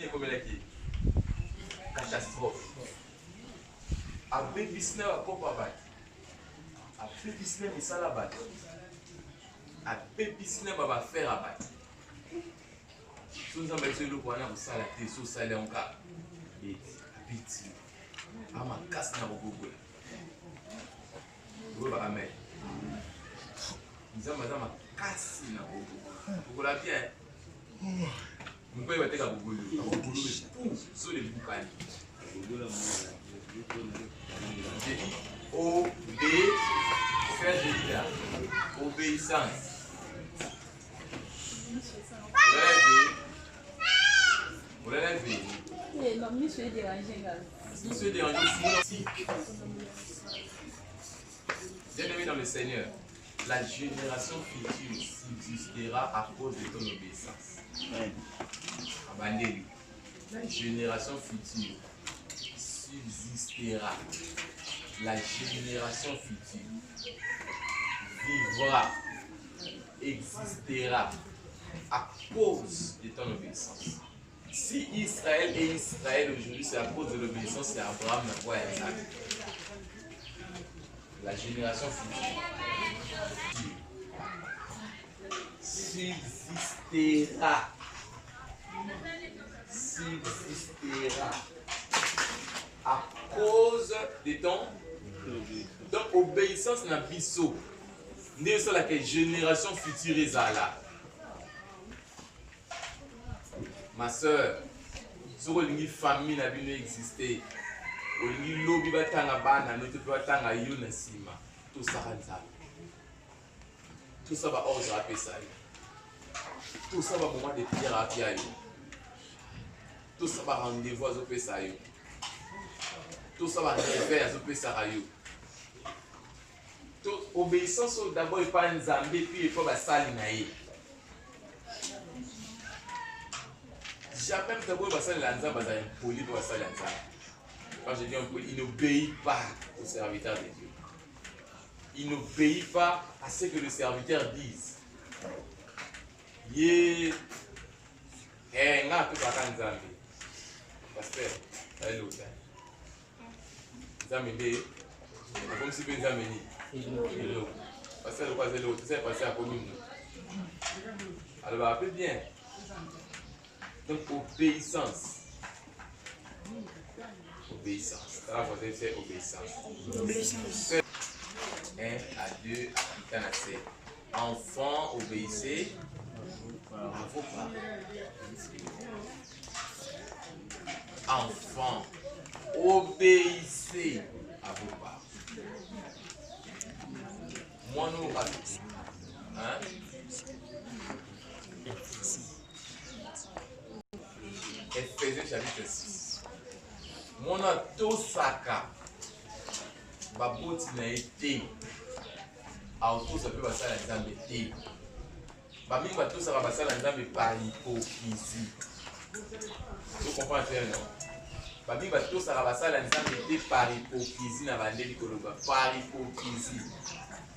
est comme elle qui catastrophe. Avec business à propre batte. Avec business et ça la batte. Avec business va faire à batte. Si nous avons besoin de voir nous ça la tête sur ça les encore. Et petit. À ma casse na beaucoup. Vous va amener. Nous avons besoin de casse na beaucoup. Vous la bien. Vous pouvez mettre à beaucoup. Sur les boucans. J'ai dit obéissance. Vous l'avez vu? Non, monsieur est dérangé. Monsieur est dérangé aussi. Bien-aimé dans le Seigneur, la génération future subsistera à cause de ton obéissance. Abandonnez. La génération future subsistera. La génération future vivra, existera à cause de ton obéissance. Si Israël est Israël aujourd'hui, c'est à cause de l'obéissance d'Abraham, Isaac. La génération future subsistera. Subsistera à cause de ton. Donc, obéissance n'a biso. N'est pas la génération future est là. Ma soeur, si une famille n'a pas existé, une lobby batanga bana, notre batanga yuna sima, tout ça rentable. Tout ça va ordre à ça. Tout ça va moment de pierre à pierre. Tout ça va rendez-vous à ça. Tout ça va réveiller à ça. Toute obéissance d'abord n'est pas un zambé, puis il faut la salle naïe. Jamais d'abord la salle lanza va être poli pour la salle lanza. Quand je dis impoli, il n'obéit pas au serviteur de Dieu. Il n'obéit pas à ce que le serviteur dise. Yé, n'a tout à faire zambé. Pasteur, c'est l'autre. Zambé, comme si vous avez parce que le croisé l'autre, c'est passé à commune. Alors, un peu bien. Donc, obéissance. Obéissance. Ça va c'est obéissance. Obéissance. 1 à 2 à C. Enfant, obéissez à vos parents. Enfant, obéissez à vos parents. Moi, nous, hein? Ephésiens chapitre 6. Mon tout saka. Baboti na été. Auto ça peut passer à l'examen T. Bami va tout ça va passer à l'examen par hypocrisie. Vous comprenez non? Bami va tout ça va passer à l'examen T par hypocrisie na bandeli koloba par hypocrisie.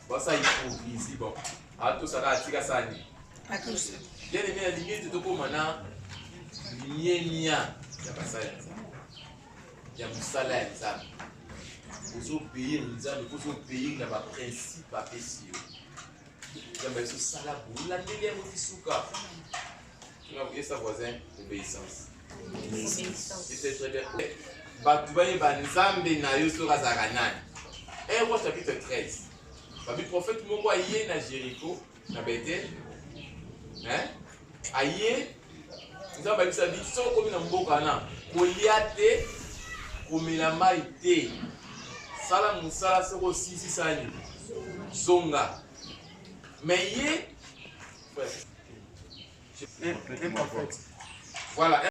Bon ça hypocrisie bon. Alors tout ça là tika sani. Pas tout ça. Bien aimé la lignée de tout maintenant. Lignée ya passer à l'examen. Ya musala ya l'examen. Vous obéir, vous obéir dans le principe à Pessio. Vous avez ce salaire, vous l'avez dit à votre souka. Tu vas voir ça, voisin, obéissance. C'est très bien. Batoubaye Banzambe na Yoso Razaranan. Et au chapitre 13. Le prophète Mongo aïe na Jéricho, na Bethel. Hein? Aïe, nous avons dit ça, dit, sans comme dans Mbokana, Goliath, comme la maïté. Sala musala c'est aussi si ça ni zonga mais yé un prophète voilà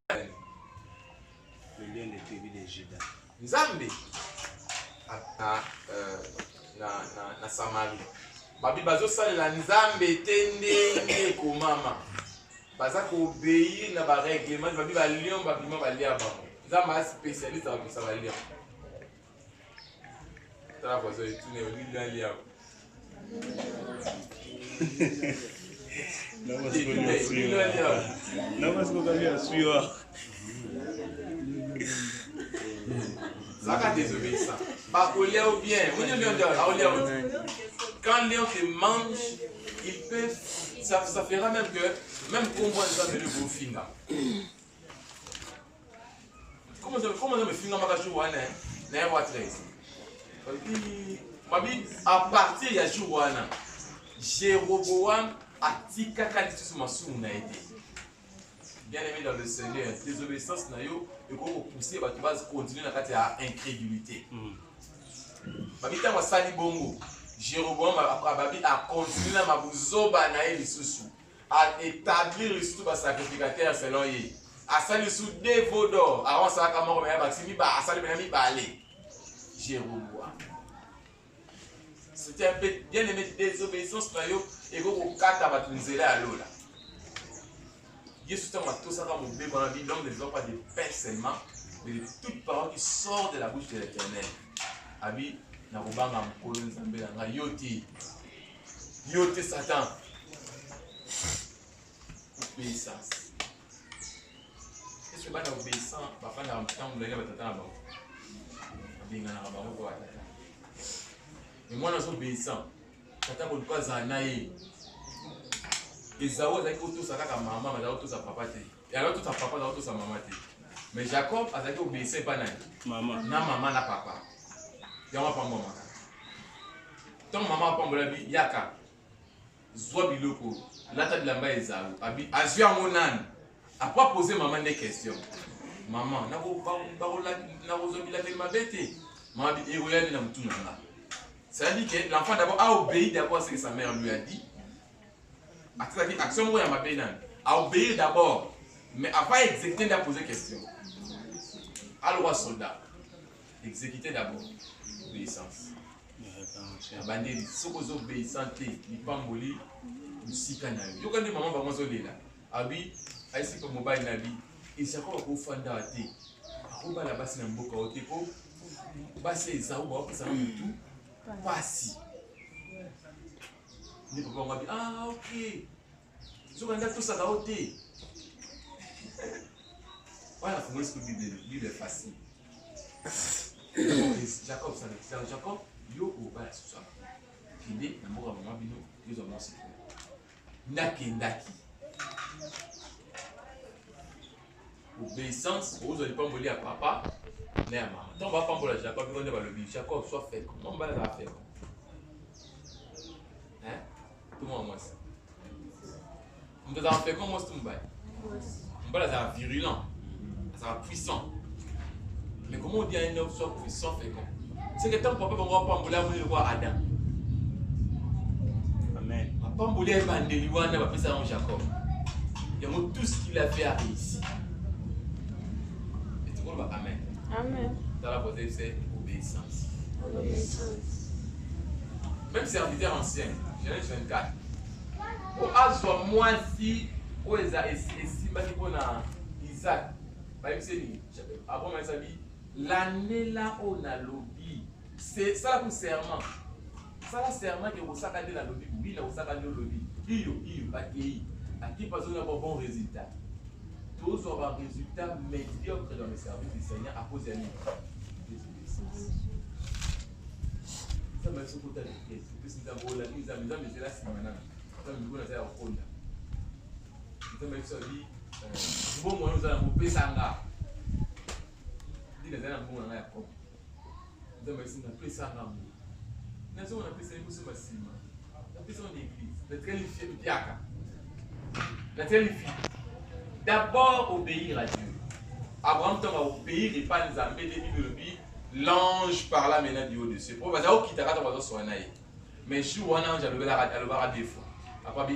le lion des tribus de Juda Nzambe na Samarie babi bazo salela Nzambe tendenge komama baza ko obéir na ba règlement babi ba lion babi ma ba lia ba Nzambe spécialiste dans ça ba lion. Ça va ça tu n'es au lieu là. Non parce que lui a suivi. Ça va désobéissant. Pas au lion ou bien. Quand Léon te mange, il peut. Ça fera même que. Même qu'on voit ça de vos fingers. Comment ça me finit ma jour n'a pas 13. À partir de ce jour-là, Jéroboam a dit que ma soeur n'a été. Bien aimé dans le Seigneur, désobéissance n'a eu et qu'on pousser à continuer dans la incrédulité. Babita wa sali bongo. Jéroboam a continué à mabuzoba na eli susu. À établir le sous sacrificateur selon lui. À sali sous des veaux d'or. Avant ça, comme on va maximi ba, à sali benami ba aller. Jéroboam. C'était un peu bien aimé désobéissance na yo et qu'on kata batunzela à l'eau là. Jésus t'a tout ça comme mon bébé dans la vie, l'homme ne veut pas de pain seulement, mais de toute parole qui sort de la bouche de l'Éternel. Abi, na robanga mkolo nzambe na yote. Yote Satan. Obéissance. Est-ce que bana obéissant, papa na mtango lenga batata na bango. Abinga na bango ko batata. Mais moi na obéissant. Tata ko kwa zanaye. Esaü azaki kotosa kaka mama azaki kotosa papa te. Et alors tout sa papa azaki kotosa mama te. Mais Jacob azaki obéissant pas na mama. Na mama na papa. Yango pambo maka. Tant maman pambola bi yaka. Zwa biloko. Lata bilamba Esaü. Abi azui yango nani. A pas poser maman des questions. Maman, na ko zobila te mabete. Maman bi eroyani na mtu na. Ça dit que l'enfant d'abord a obéi d'abord ce que sa mère lui a dit. Action à obéir d'abord, mais avant d'exécuter, de poser question. À roi soldat, exécuter d'abord. Obéissance. Abandonner, si vous obéissez, il pas mourir, vous si canal. Yo quand maman va manger là, abi, aïe comme mobile nabi, et c'est quoi pour faire d'arrêter. Arouba la basse n'a pas au tépo, basse les arouba pour ça tout, pas si. Ni papa m'a dit ah ok. Je vais tout ça à côté. Voilà, faut me dire que Bible est facile. Jacob, ça veut Jacob, yo au bas sur ça. Kinde, na mboka mama bino, yo zo monsi. Ndaki. Obéissance, vous allez pas voler à papa, mais à maman. Donc on va pas voler à Jacob, on va le dire Jacob soit fait. Comment on va la faire? Hein? Tout le monde moi ça. On doit en faire comme moi c'est un bail. Ça va virulent, ça va puissant. Mais comment on dit à un homme soit puissant fait comme? C'est que tant papa va pas mouler à mouler roi Adam. Amen. Papa mouler à bandeli wana va faire ça en Jacob. Il y a tout ce qu'il a fait à réussir. Et tout le monde va amen. Amen. Dans la beauté c'est obéissance. Même serviteur ancien, Genèse 24. Au azwa mwasi o eza esimbaki mpona Isaac bayebiseli Abraham asabi l'année là on a lobby c'est ça pour serment ça serment que osaka nde na lobby oui na osaka nde lobby iyo bakei aki pas on a bon résultat tous on va résultat médiocre dans le service du Seigneur à cause de désobéissance. Ça m'a surtout dit que c'est un bon la mise à mesure mais c'est la semaine. Comme nous avons au fond. Nous avons dit, bon moyen nous allons couper sanga. Dit les gens bon na yakob. Nous avons dit couper sanga. Nous avons appelé ça une massima. Nous appelé ça une église. La qualifier piaka. La qualifier. D'abord obéir à Dieu. Abraham t'a obéir et pas nous amener des bibles. L'ange parla maintenant du haut de ce. Pour parce que qui t'a raté sur naï. Mais je suis un ange à le défaut. Après,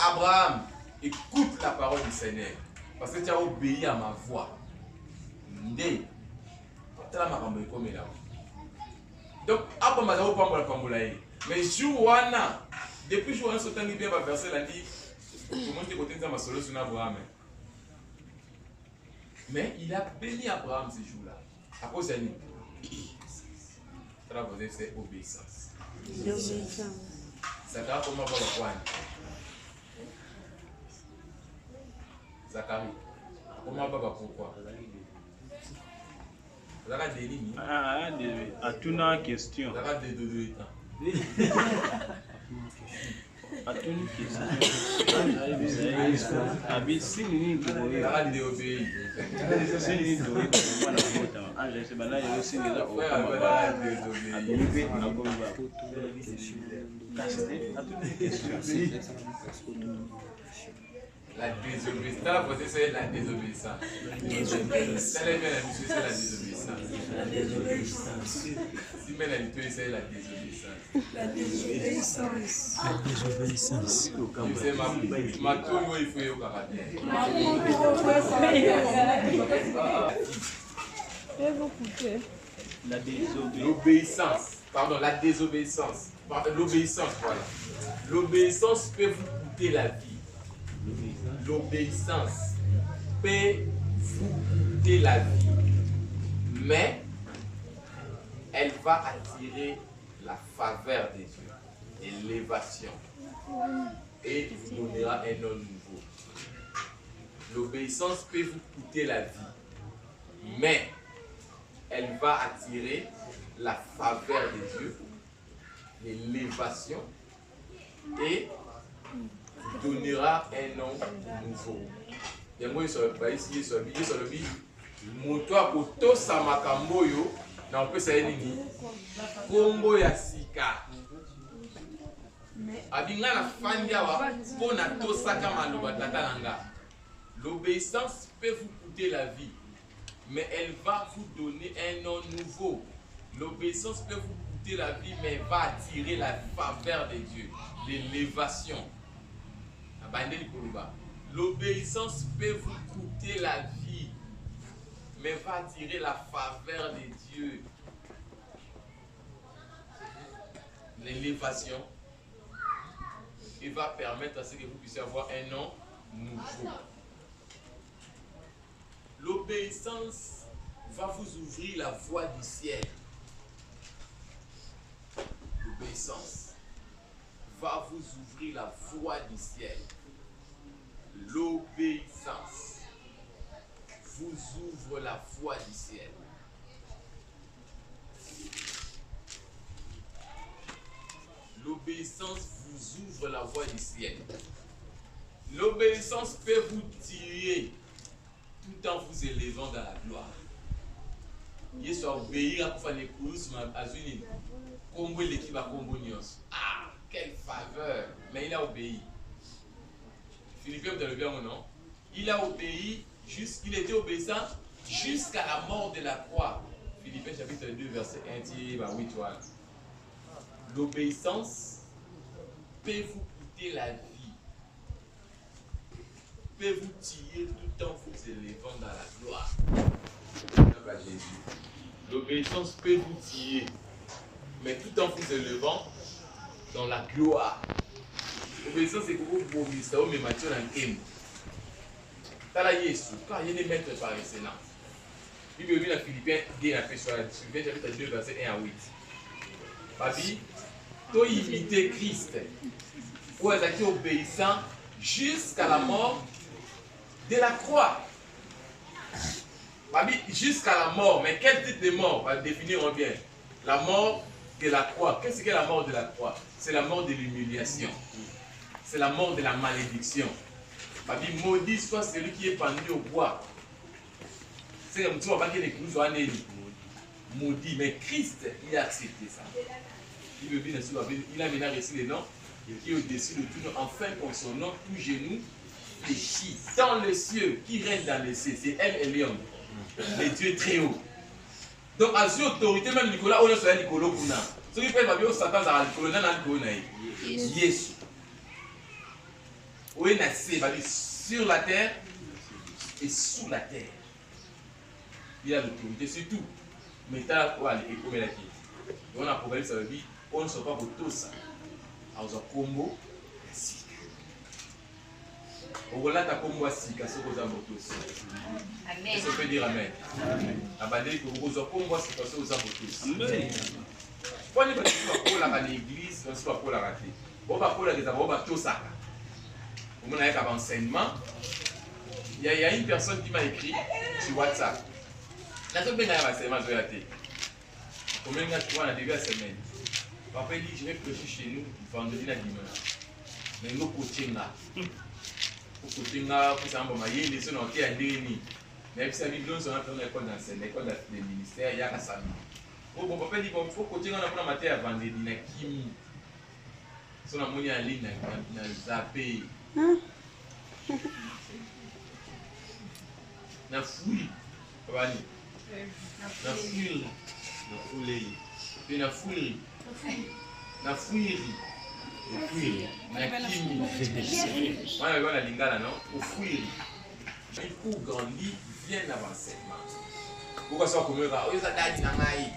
Abraham, écoute la parole du Seigneur. Parce que tu as obéi à ma voix. Donc, Abraham a pas de mais Jouana, depuis Jouana, ce temps qui va verser la dit, comment tu côté de ma solution sur Abraham. Mais il a béni Abraham ce jour-là. À cause de lui. C'est obéissance. Zacharie, comment va le Zacharie. Comment papa pourquoi? Zaka Denis. À tout une question. Zaka de Dodo état. À tout une question. Abi si ni ndoye. Zaka de obéi. Si ni ndoye kwa na kota. Anje se bana yo singeza o Zaka kama de ba. obéi. Abi pe na gomba. Casse à toute une question. La désobéissance, c'est la désobéissance. C'est la désobéissance. Si mais la désobéissance, c'est la désobéissance. La désobéissance. La désobéissance. Ma tour, il faut y avoir. L'obéissance. Pardon, la désobéissance. L'obéissance, voilà. L'obéissance peut vous coûter la vie. L'obéissance peut vous coûter la vie, mais elle va attirer la faveur de Dieu, l'élévation, et vous donnera un nom nouveau. L'obéissance peut vous coûter la vie, mais elle va attirer la faveur de Dieu, l'élévation, et vous donnera un nom nouveau. Et moi, je suis ici, moto akotosa makambo yo na opesa ye nini kombo ya sika abinga na fandi awa mpona tosaka maloba tata na nga. L'obéissance peut vous coûter la vie, mais elle va vous donner un nom nouveau. L'obéissance peut vous coûter la vie, mais elle va attirer la faveur de Dieu, l'élévation. L'obéissance peut vous coûter la vie, mais va attirer la faveur de Dieu. L'élévation, qui va permettre à ce que vous puissiez avoir un nom nouveau. L'obéissance va vous ouvrir la voie du ciel. L'obéissance va vous ouvrir la voie du ciel. L'obéissance vous ouvre la voie du ciel. L'obéissance vous ouvre la voie du ciel. L'obéissance peut vous tirer tout en vous élevant dans la gloire. Yesu obéir à faire les courses, azuni combo l'équipe à combo nios. Ah, quelle faveur! Mais il a obéi. Philippe, vous avez bien mon nom. Il a obéi, il était obéissant jusqu'à la mort de la croix. Philippiens chapitre 2, verset 1, 8. L'obéissance peut vous coûter la vie, peut vous tirer tout en vous élevant dans la gloire. L'obéissance peut vous tirer, mais tout en vous élevant dans la gloire. L'obéissance, c'est que vous promisez au même matin en Kémy. Tala Yesu, quand il y a des maîtres par excellence. Il veut venir à Philippiens, Philippiens chapitre 2, verset 1 à 8. Babi, tu imiter Christ pour être obéissant jusqu'à la mort de la croix. Babi, jusqu'à la mort, mais quel type de mort? On va définir bien. La mort de la croix. Qu'est-ce que la mort de la croix? C'est la mort de l'humiliation. C'est la mort de la malédiction. Babi, maudit soit celui qui est pendu au bois. C'est comme si on va dire que nous sommes maudit, mais Christ, il a accepté ça. Il veut bien sûr, il a maintenant reçu le nom qui est au-dessus de tout nom, enfin pour son nom, tout genou fléchit dans les cieux, qui règne dans les cieux. C'est elle et l'homme, les dieux très hauts. Donc, à cette autorité, même Nicolas, on est sur Nicolas Kuna. Ce qui fait que Satan a Nicolas, Yesu. Où est naissé, sur la terre et sous la terre. Il a l'autorité sur tout. Mais il y a l'autorité. On a problème, ça veut dire on ne sait pas pour tout ça. Alors, Combo, Sika. Au relais, tu as Combo, Sika, ce que vous avez tous. Amen. Ça peut dire Amen. Abandé, que vous avez Combo, Sika, ce que vous avez tous. Amen. Quand vous avez pour l'église, on ne sait pas pour la rater. On va pour la rater, on va tout ça. Au moment où il y a un enseignement, il y a une personne qui m'a écrit sur WhatsApp. Je début de la semaine. Papa dit, je vais prêcher chez nous vendredi à dimanche. Mais nous coaching là. Coaching là, pour ça, les gens ont été à Ndéni. Mais si la Bible, on a fait une école d'enseignement, l'école des ministères, il y a un samedi. Bon, papa dit, il faut coaching là pour la matière à vendredi, na Kimi. Si on a monnaie en ligne, na Zappé. Na fouille. Papa dit. Na fouille. Na fouille. Puis na fouille. Na fouille. Na fouille. Na Kimi. Moi, je vais à Lingala, non? Au fouille. Il faut grandir bien avant l'enseignement. Pourquoi ça comme ça? Ils ont dit na ngai.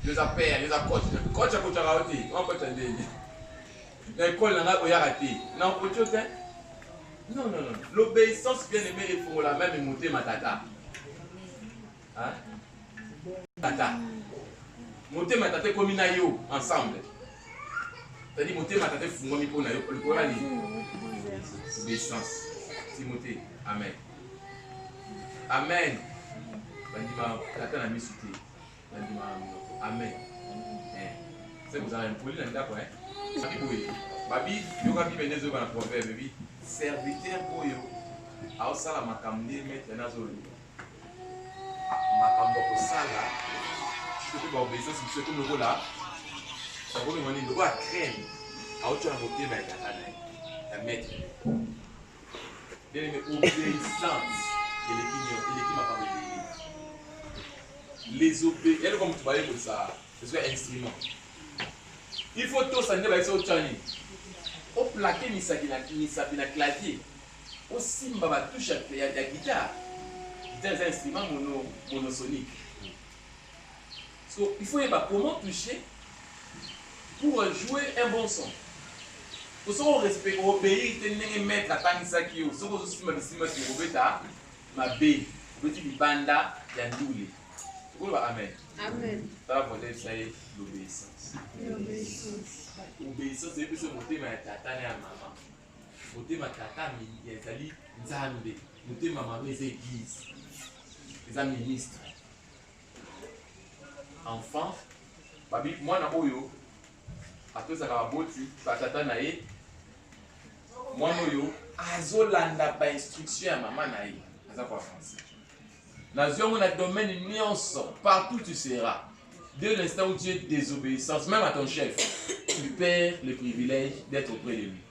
Ils ont père, ils ont coach. Coach a coach à rater. On coach à dire. L'école n'a pas raté. Non, coach hein? Non. L'obéissance bien aimée, il faut la même monter ma tata. Hein? Tata. Monter ma tata comme une aïe ensemble. C'est-à-dire monter ma tata fou moi pour naïo. Le Coran dit. Obéissance. Timothée. Amen. Amen. Bandima tata n'a mis sauté. Bandima amen. C'est vous avez un poli dans le d'accord hein? Babi, yo ka bibe nezo ba proverbe bi serviteur oyo aosala makambo maître nazo makambo ko sala surtout ba obéissance c'est comme le là ça comme on dit le roi crème aocho na motema ya katana ya maître bien mais obéissance il est makambo les obé elle comme tu vas pour ça c'est un instrument. Il faut tout ça, au tchani. Au plaqué, misabi na clavier. Au simba, touche à la guitare. C'est un instrument monosonique. So, il faut savoir comment toucher pour jouer un bon son. Pour ça, on respecte, on obéit, on mettre la tanisaki. On se simba, ma bé, petit banda, yandouli. Amen. Amen. Ça va ça y est, l'obéissance. L'obéissance, c'est plus monter ma tata et ma maman. Monter ma tata, mais il y a des Nzambe. Monter ma maman, les églises. Les ministres. Enfant, moi, na oyo, à tout ça, la beauté, la tata nae, moi, oyo, azolanda ba instruction à maman nae. Ça quoi français. Dans le domaine partout tu seras. Dès l'instant où tu es désobéissance, même à ton chef, tu perds le privilège d'être auprès de lui.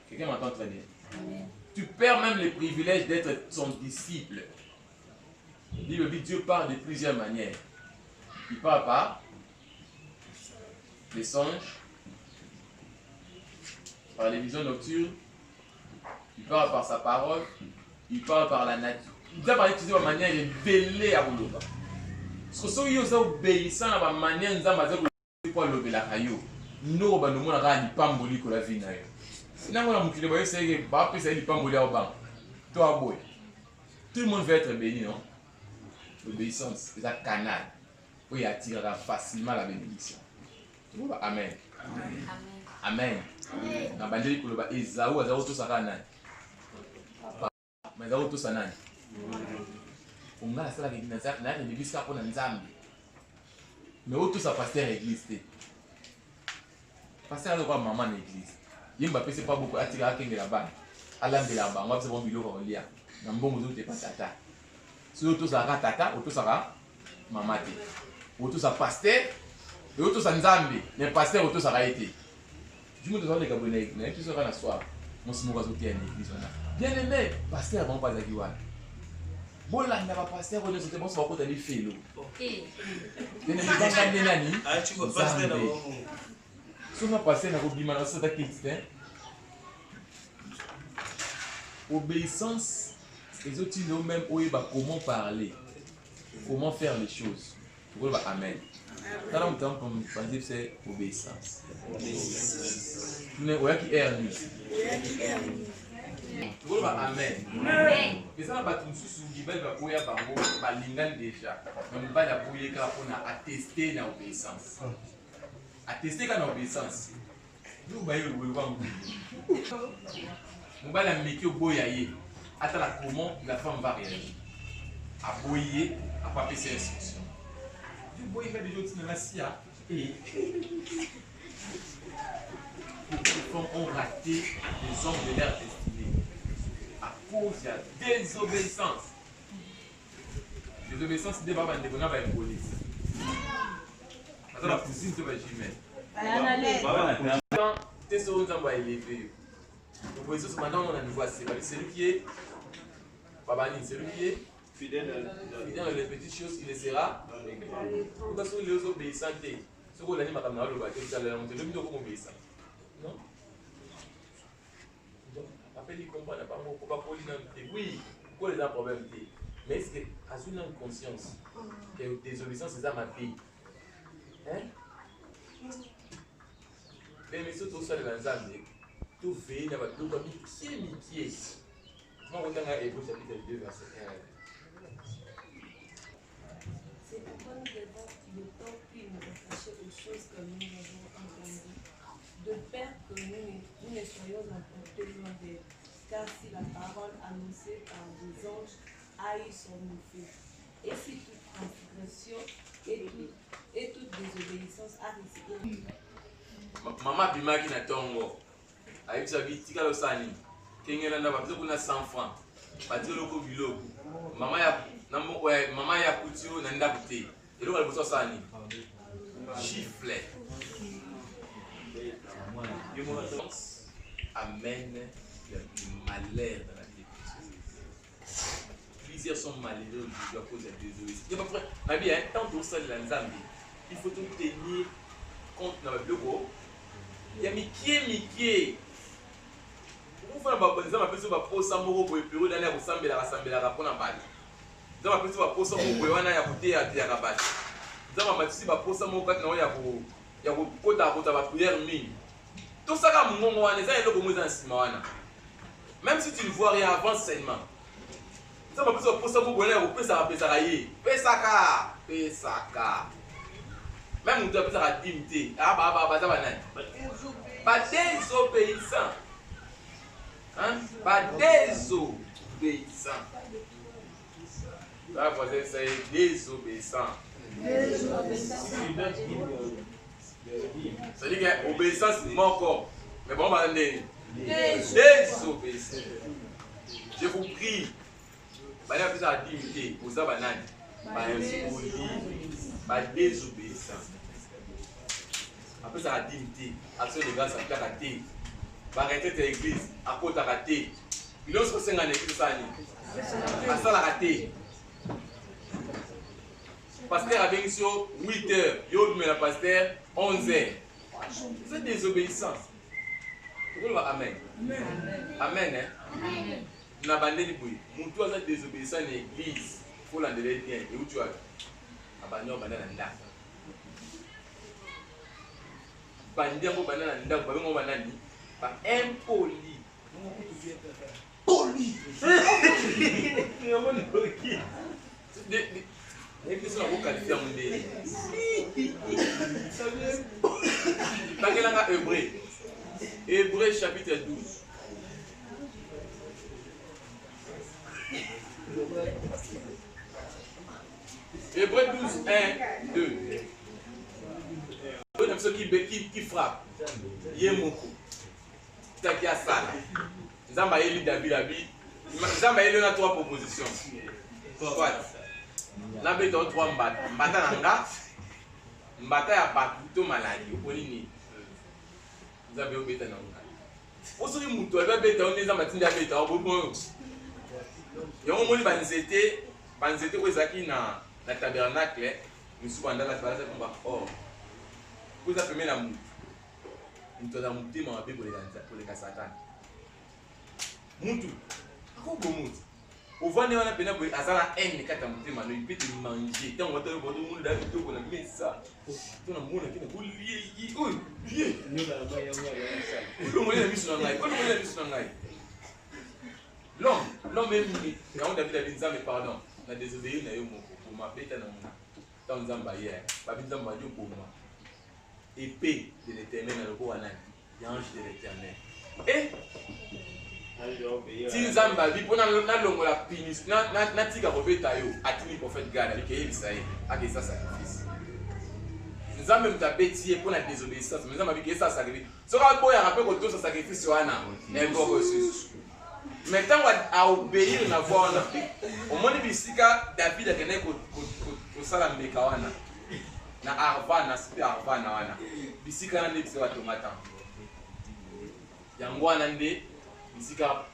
Quelqu'un m'entend très bien? Amen. Tu perds même le privilège d'être son disciple. Dieu parle de plusieurs manières. Il parle par les songes, par les visions nocturnes, il parle par sa parole, il parle par la nature. Il doit parler de manière de belé à Bouloba. Parce que si vous obéissez à la manière dont vous avez obéi à Kayo, nous avons un pamboli pour la vie. Si vous avez un mukile, vous avez un pamboli au banc. Tout le monde veut être béni, non? L'obéissance, c'est un canal où il attirera facilement la bénédiction. Amen. Amen. Dans la Bible, il y a Amen. On a la l'église qui a pour Nzambe. Mais où tout ça pasteur l'église. Pasteur a maman l'église. Il m'a c'est pas beaucoup attirer à Kenge là-bas. Alam de là-bas, on va se bon bilo on lia. Dans bon mozo t'es pas tata. Si tout ça ra tata, tout ça ra maman té. Ou tout ça pasteur, et tout ça Nzambe, mais pasteur tout ça ra été. Je me demande les Gabonais, mais qui sera la soir. Mon simo va sauter à l'église. Bien aimé, pasteur avant pas d'agiwan. Bon là, il n'y a pas pasteur, on est bon, ça va côté des félo. Ok. Bien aimé, dans les nani. Ah, tu vas pasteur d'abord. Si on a passé dans le bimana, c'est d'acquisition. Obéissance, les autres ils ont même comment parler, comment faire les choses. Amen. Dans le temps, comme je dis, c'est obéissance. Vous n'avez qui est lui. Amen. Mais ça va tout sous qui va bouiller par vous, par l'ingan déjà. On va la bouiller car on a attesté l'obéissance. Attester l'obéissance. Nous voyons le voir. On va la mettre au boyaye. attends comment la femme va réagir. À boyer, à pas passer instruction. Du boyer fait des autres dans la SIA et les femmes ont raté les hommes de leur destinée à cause de la désobéissance. Désobéissance, c'est des babans de la police. Attends, la cousine, c'est pas Jimé. Quand tu es sur une zamba élevée, l'opposition, maintenant, on a un niveau assez. Celui qui est celui qui est fidèle dans les petites choses, il le sera. Parce que les obéissants, ce qu'on a dit, madame, on te le dit comment obéissant. Non? Après, il comprend pas pourquoi oui, pourquoi les a problème. Mais est-ce que, à une conscience, que la désobéissance, c'est ça ma fille? Hein? Mais surtout, ça, les ensembles, tout fait, il y a tout comme pied. Moi, on a un Hébreu chapitre 2, verset 1. C'est pourquoi nous devons de temps plus nous attacher aux choses que nous avons entendues, de peur que nous ne soyons emportés loin d'elle. Car si la parole annoncée par des anges a eu son effet, et si toute transgression et toute désobéissance a résidé. Maman bimaki na tongo. Aïe, ça vit, tika lo sani. Kengela na bapso kuna 100 francs. Patio loko biloko. Maman ya kutio na nda bute. Et donc elle bosse sani. Gifle. Amène le malheur dans la vie. Plusieurs sont malheureux à cause de la désobéissance. Ma vie, tant pour ça, il faut tout tenir compte dans le bureau. Il y a Mickey. Vous faites un peu de posa moko pour le bureau d'aller rassembler la pour la balle. Vous avez un peu de posa moko pour aller à côté à la balle. Vous avez un peu de posa moko pour la prière mine. Tout ça, même si tu ne vois rien avant seulement. Vous avez un peu de posa moko pour aller à Pesaka. Même nous devons faire la dignité. Pas désobéissant. Hein? Pas désobéissant. Là, vous avez c'est désobéissant. C'est-à-dire que l'obéissance c'est mon corps. Mais bon, on désobéissant. Je vous prie. Vous avez la dignité. Vous avez la désobéissance. Après ça, la dignité, action de grâce, à raté. Arrêter l'église, à côté de raté. Il y a aussi un église, à ça la raté. Pasteur a bien sur 8 heures, il y a le pasteur 11 heures. C'est désobéissance. Amen. Amen. Amen. Nous avons abandonné. Nous avons désobéissance à l'église. Il faut l'enlever bien. Et où tu as abandonné la bandiango banana ndako babengo banani ba impoli poli et puis ça va qualifier mon dé Hébreu chapitre 12 Hébreu 12 1 2 ceux qui frappent, Yemoko, Takia Sala, Zamba Eli David, Zamba Eli a 3 propositions. Soit, la bête a 3 mbata, mbata nanga, mbata ya bakuto maladie, vous connaissez. Vous avez au bêta nanga. Vous savez, Moutou, elle va bêta, on est dans ma tinte à bêta, au bout de moi. Il y a un banzete, où ils na tabernacle, nous sommes dans la place de combat. Or, vous appelez la moutte. Nous avons monté mon appel pour les Satan. Moutou. Pourquoi vous moutou? Au vent de la peine pour la haine, quand tu as monté, il peut te manger. Tant que tu as monté, tu as mis ça. Tu as monté, tu as lié. Oui, lié. L'homme est mis. Quand David a dit ça, mais pardon. On a désobéi pour ma bête. Dans le Zambaye, pour moi. Épée de l'éternel dans le Coran, l'ange de l'éternel. Et ti nzambe abi mpona nalongola pinis natika kobeta yo atindi prophète gad abiki eyebisa ye akesa sacrifice nzambe moto abeti ye mpona désobéissance mais nzambe abiki esa sacrifice soki aboyaka mpe kotosa sacrifice wana ekoko susu mais ntango aobéir na voi wana omoni bisika david akendaki kosala mbeka wana na arvana sipe arvana wana bisika wana nde bisika batonga temple yango wana nde bisika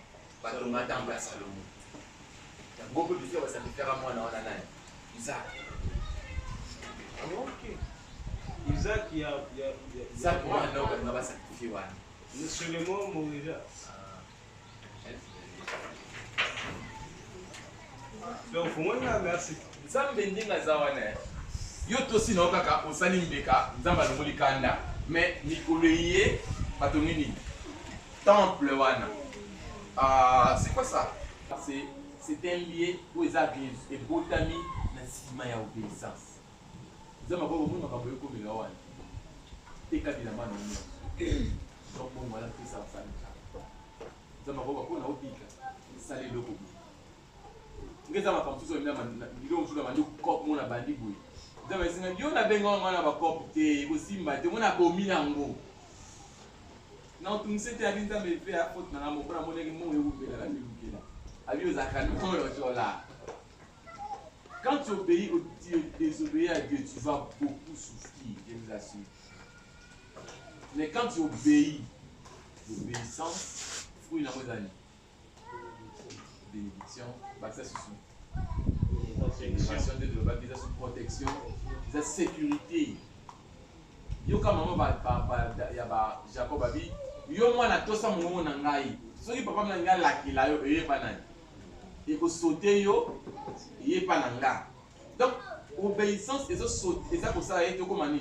batonga temple ya salomo yango mpe bisika basakrifera mwana wana nani Isaac mwana oyo basakrifie wana Seulement mourira. Donc faut moi merci. nzambe ndenge aza wana yo tosi nao kaka osali mbeka nzambe alongoli kanda mais mikolo ye batongi nini temple wana c'est quoi ça c'est un lien oyo eza ebotami na nsima ya obéissance nzambe ako bomoi makambo yokomela wana teka bilamba na nyonso donc bongo wana pesa basali nzambe ako bakona obika esala eloko ngeza makambo susu mina ndilo msuda mandi kop mona bandi boy nzambe esinga yo na benga wana ba kop te kosimba te mona bomi nango na otungise te abi nzambe efe ya faute na ngamo mpona moneki mo ebubela na bilukela abi ozalaka noyo tola. Quand tu obéis au Dieu, désobéis à Dieu, tu vas beaucoup souffrir, je vous assure. Mais quand tu obéis, l'obéissance, fruit dans vos années. Bénédiction, ça c'est bénédiction de l'obéissance, ça c'est protection, ça c'est sécurité. Yo kama mama ya Jacob abi, yo mwana tosa mongo na ngai. Soki papa na ngai lakila yo eye banani. Et que sauter yo yé pas nanga. Donc obéissance et ça pour ça est comme un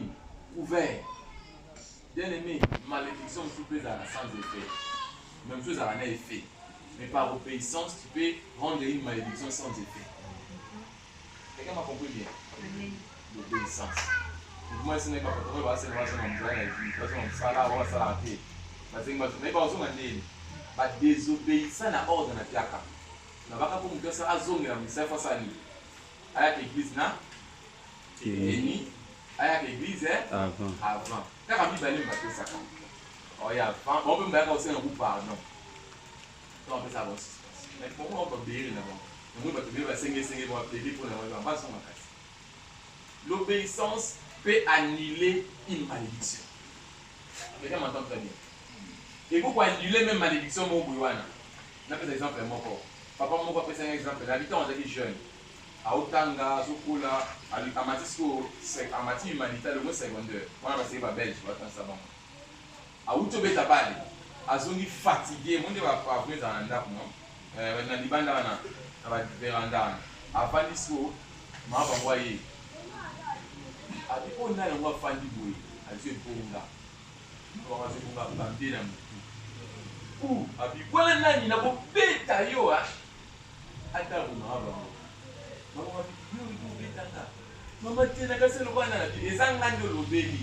ouvert. Bien aimé, malédiction tu peux avoir sans effet. Même chose à un effet. Mais par obéissance tu peux rendre une malédiction sans effet. Quelqu'un m'a compris bien? L'obéissance. Moi ce n'est pas pour toi, c'est une relation en train de ça là on va s'arrêter. Parce que moi je n'ai pas besoin de désobéissance à ordre na piaka. Na baka pour mutu ça azongela misa fa ni aya église na ni aya église avant kaka bibali mbato saka oya avant on peut mbaka aussi un groupe pardon donc on peut ça aussi mais comment on peut bérir là bon nous bato bérir 5 bon appeler pour la base on makasi l'obéissance peut annuler une malédiction quelqu'un m'entend très bien et pourquoi annuler même malédiction mon bouwana na par exemple mon corps papa moko apesa un exemple na bita on est jeune aotanga sokola amati humanitaire le mot secondaire wana baseki ba belge batansa bango auti obeta bale azongi fatigué monde bapavenu ezala na ndako na libanda wana na baveranda wana afandi so maa bango aye abi mpo na yango afandi boye azwi ebonga azwi ebonga bambe na motu abi wana nani na kobeta yo ata boma bango mama tena kasi lokwana na bi ezanga ndo lobeli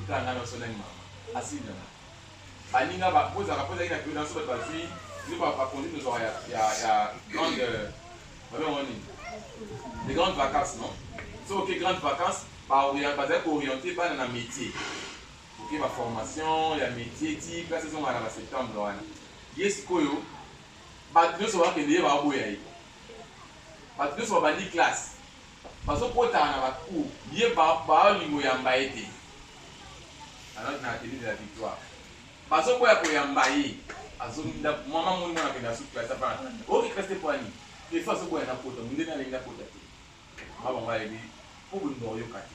ikanga na sona mama asina baninga bapoza ina kuna so bazui ni ba conduire nos ya grande les grandes vacances non so OK grandes vacances orienté pas dans métier OK ma formation ya métier ti classe saison à septembre wana yes koyo ba deux soir que les ba boya yi ba deux soir ba ni classe parce que pour ta na ba cours yé ba lingo ya mbaete alors na télé de la victoire parce que pour ya mbaye azonda mama moni na kenda su classe pa OK classe pour ani les fois so na kota munde na linga kota ma ba ba yi pour ndo yo kati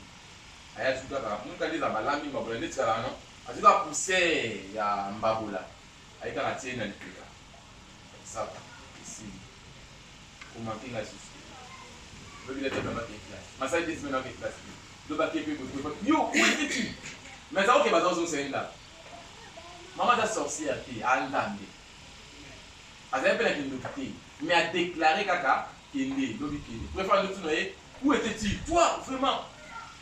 aya suka ka mun ka liza balami mbabola ndetsa la no azika pousser ya mbabola aika na tiena lipika ça ici comment kinga susu le billet de ma classe ma salle des semaines en classe le baquet peut yo tu mais ça OK bazo zo senda maman ta sorcière qui a entendé azay pela kindokité mais a déclaré kaka kende lobiki préfère de tout noyer où étais-tu toi vraiment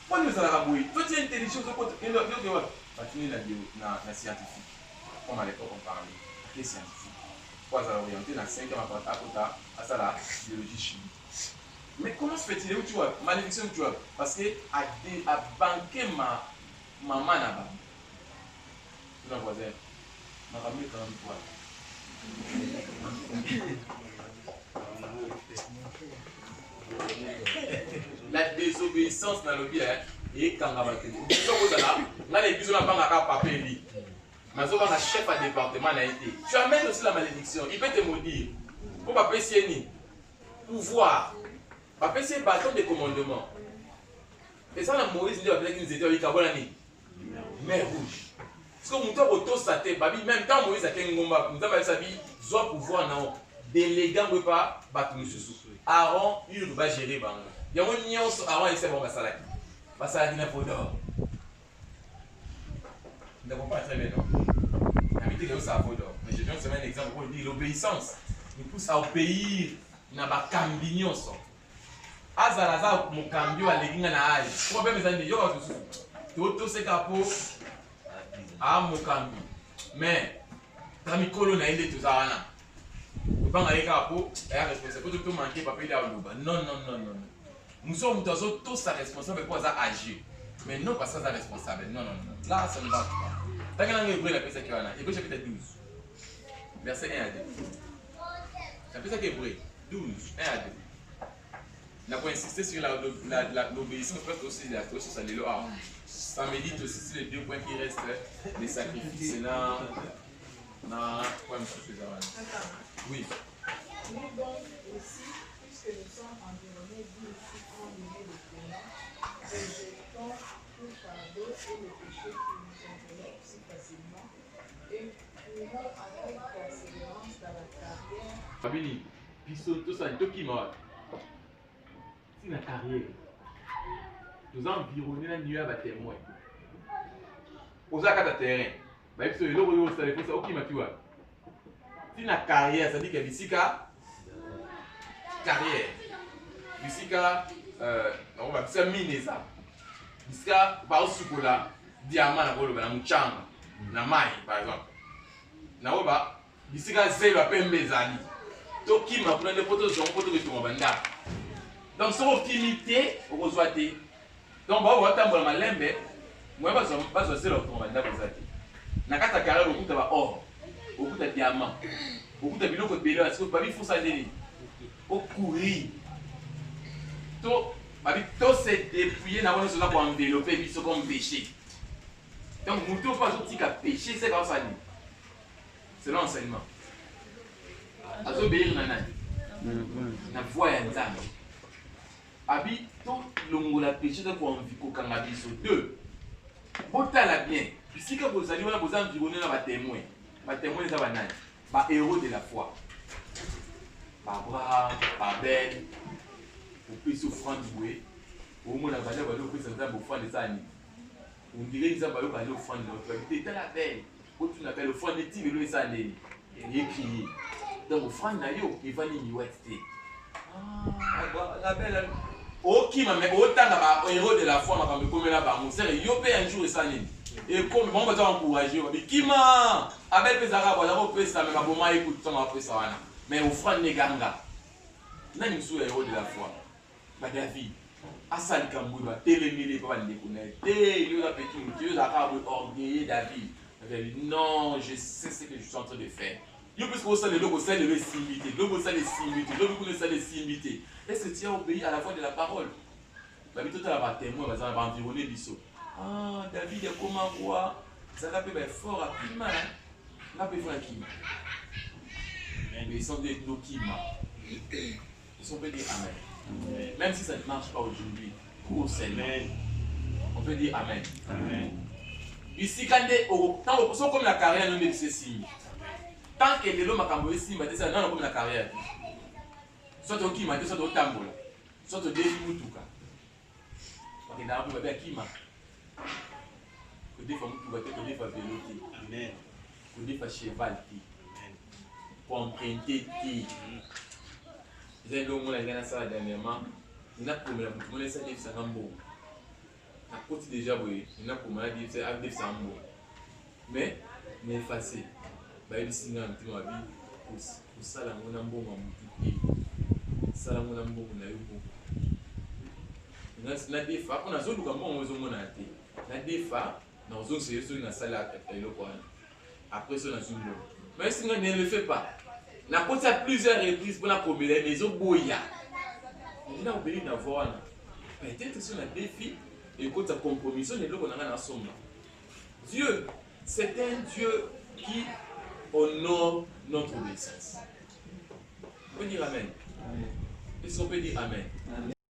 pourquoi nous allons rabouiller toi tu es intelligent de côté kendo yo que va patiner na scientifique comme à l'époque on parlait faculté scientifique. Pour orienter dans 5e à ça la biologie chimie. Mais comment se fait-il où tu vois? Malédiction tu vois? Parce que à banquer ma maman là-bas. Tu voisin. Ma famille quand même quoi. La désobéissance dans le bien et quand on va te dire. Là, les bisous n'ont pas papier lit. Mais on va chef à département n'a été. Tu amènes aussi la malédiction. Il peut te maudire. Pour pas payer ni pouvoir. Pas payer bâton de commandement. Et ça, la Moïse dit qu'il nous était avec Kabonani. Mer rouge. Parce que mon temps auto saté, même temps Moïse a été un gomba. Nous avons sa vie, soit pouvoir non. Délégant ne pas battre nous sous. Aaron, il va gérer. Il y a un nion Aaron et c'est bon, ça là qui n'a pas d'or. Nous n'avons pas très bien, non? Habiter là où ça a pas d'or. Mais je viens de se mettre un exemple pour dire l'obéissance. Nous pousse à obéir. Nous n'avons pas cambignon. Azalaza, mon cambio à l'église na âge. Pourquoi mes amis, yo va tout ce capot à mon cambio. Mais, quand mi colo na inde tout ça na. Le banc avec capot, est responsable. Tout manquer papier là au non. Nous sommes tous responsables pour ça agir. Mais non parce que ça responsable. Non. Là, ça ne va pas. Tant qu'on a hébreu la paix qui va là. Hébreu chapitre 12. Verset 1 à 2. La paix qui est hébreu 12, 1 à 2. On a insisté sur l'obéissance, parce que aussi la chose à l'élo. Ça médite aussi sur les 2 points qui restent, les sacrifices là. Oui. Nous donc aussi, puisque nous sommes environnés d'une si grande nuée de témoins, rejetons tout fardeau et le péché qui nous enveloppe si facilement et courons avec persévérance dans la carrière. Babili, tout ça, tout qui m'a. Si la carrière, nous environnés la nuée à témoin. Aux actes de terrain, il faut que ça soit ok, tu vois. Si la carrière, ça dit que ici, carrière. Ici, on va faire mine ça. Ici, par exemple, diamant, na mchanga, na mai, par exemple. Na oba, ici, zéro à peine bezali. Toki m'a pris des photos, j'en photo de tout le monde. Donc, son optimité, on reçoit des. Donc, on va attendre ma lembe. Moi, je ne vais pas se faire au monde. Nakata carrière, au bout de or, au bout de diamant, au bout de biloko belé, parce que pas il faut ça aller. Au courir. Tout se dépouiller, n'a pas besoin pour envelopper, mais c'est comme péché. Donc, nous ne pouvons pas dire que péché, c'est comme ça. C'est l'enseignement. Azobéir nanani. Na voix ya nzambe. Abi to longola péché de ko enviko kanga biso 2. Botala bien. Puisque vous allez voir vous environner na ba témoins. Ba témoins ça ba nani? Ba héros de la foi. Ba Abraham, ba Abel. Au plus souffrant doué. Au moins la valeur va le plus ça pour offrande ça ni. On dirait ça va le aller offrande notre vie. T'es la belle. Quand tu l'appelles offrande ti le ça ni. Et écrit. Donc offrande na yo, il va ni ouette. Ah, la belle. Ok, mais autant que héros de la foi, ma comme là bas, mon sœur, yo paye un jour et ça ni. Et comme on va encourager, mais qui m'a Abel Pesara, voilà, on peut ça, mais ma maman écoute ça, ma ça wana. Mais offrande neganga. Nani sous héros de la foi. Bah David, Asal Kamboua, télémilé pas le déconner. Yo la petit, Dieu a pas orgueillé David. Non, je sais ce que je suis en train de faire. Yo puisque vous savez le logo c'est le simité, le logo c'est le simité, le logo c'est le simité. Est-ce que tu as obéi à la voix de la parole? La vie totale va témoin, va environner biso. Ah, David est comment quoi? Ça va être fort rapidement. Là peut faire qui? Mais ils sont des Nokima. Ils sont peut dire amen. Même si ça ne marche pas aujourd'hui, pour seulement. On peut dire amen. Amen. Ici quand tant que comme la carrière nous dit ceci. Tant que les hommes ont ici, mais ça non comme la carrière. Soit au Kima, soit au Tambola, soit au Défi Mutuka. Parce que dans le bébé Kima, que des fois Mutuka, que des fois Véloté, amen. Que des fois cheval, pour emprunter. J'ai le mot la gagne ça dernièrement. Il n'a pas comme la monnaie ça dit ça rambo. À côté déjà oui, il n'a pas comme la dit ça a dit ça rambo. Mais effacé. bayebisi nga mtima wabi kosala yango na mbongo ya motu te sala yango na mbongo na yo moko na defa mpo nazoluka mbongo ezomona ya te na defa nazongisa ye soki nasala eloko wana après so nazwi mbongo mais singa ne le fait pas nakoti ya plusieurs reprises mpona komela mais ezoboya ndina kobeli na voix wana peut-être so na défi ekoti ya compromission na eloko na ngai nasomba Dieu c'est un Dieu qui honore notre obéissance. On peut dire Amen. Est-ce qu'on peut dire Amen?